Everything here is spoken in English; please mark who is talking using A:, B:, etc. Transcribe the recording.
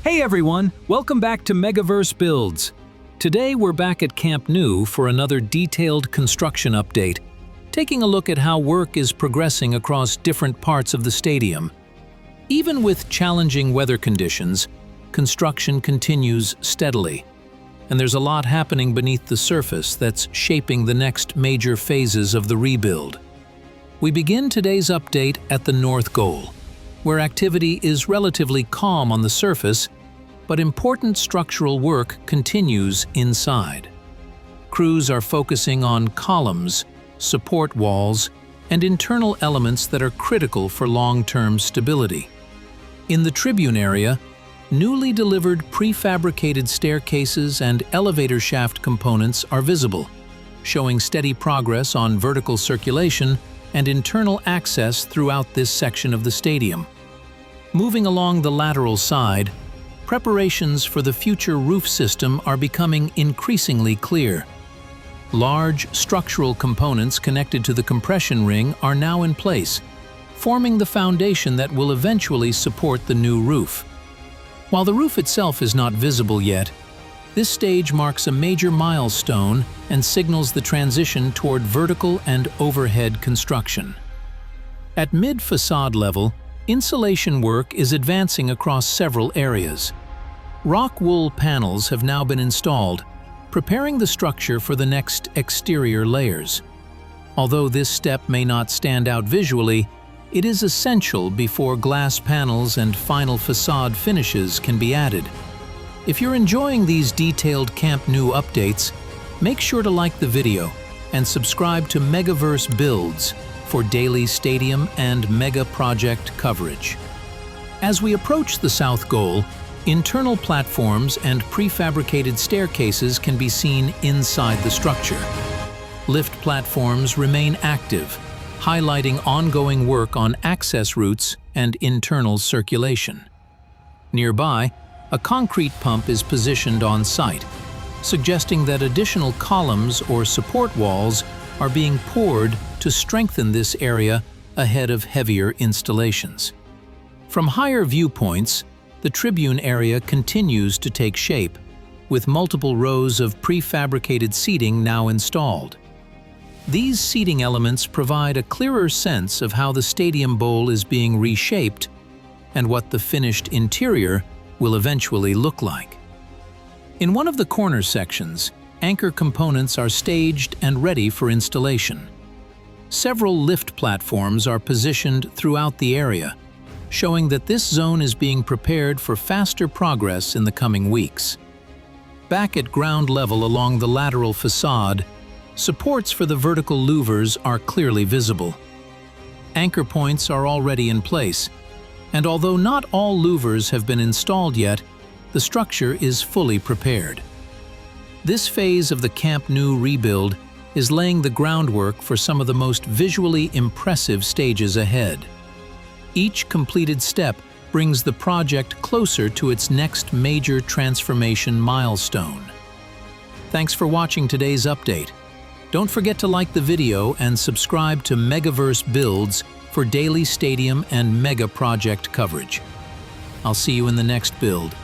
A: Hey everyone, welcome back to MegaVerse Builds. Today we're back at Camp Nou for another detailed construction update, taking a look at how work is progressing across different parts of the stadium. Even with challenging weather conditions, construction continues steadily, and there's a lot happening beneath the surface that's shaping the next major phases of the rebuild. We begin today's update at the north goal, where activity is relatively calm on the surface, but important structural work continues inside. Crews are focusing on columns, support walls, and internal elements that are critical for long-term stability. In the tribune area, newly delivered prefabricated staircases and elevator shaft components are visible, showing steady progress on vertical circulation and internal access throughout this section of the stadium. Moving along the lateral side, preparations for the future roof system are becoming increasingly clear. Large structural components connected to the compression ring are now in place, forming the foundation that will eventually support the new roof. While the roof itself is not visible yet, this stage marks a major milestone and signals the transition toward vertical and overhead construction. At mid-façade level, insulation work is advancing across several areas. Rock wool panels have now been installed, preparing the structure for the next exterior layers. Although this step may not stand out visually, it is essential before glass panels and final facade finishes can be added. If you're enjoying these detailed Camp Nou updates, make sure to like the video and subscribe to MegaVerse Builds for daily stadium and mega project coverage. As we approach the south goal, internal platforms and prefabricated staircases can be seen inside the structure. Lift platforms remain active, highlighting ongoing work on access routes and internal circulation. Nearby, a concrete pump is positioned on site, suggesting that additional columns or support walls are being poured to strengthen this area ahead of heavier installations. From higher viewpoints, the tribune area continues to take shape, with multiple rows of prefabricated seating now installed. These seating elements provide a clearer sense of how the stadium bowl is being reshaped and what the finished interior will eventually look like. In one of the corner sections, anchor components are staged and ready for installation. Several lift platforms are positioned throughout the area, showing that this zone is being prepared for faster progress in the coming weeks. Back at ground level along the lateral facade, supports for the vertical louvers are clearly visible. Anchor points are already in place, and although not all louvers have been installed yet, the structure is fully prepared. This phase of the Camp Nou rebuild is laying the groundwork for some of the most visually impressive stages ahead. Each completed step brings the project closer to its next major transformation milestone. Thanks for watching today's update. Don't forget to like the video and subscribe to MegaVerse Builds for daily stadium and mega project coverage. I'll see you in the next build.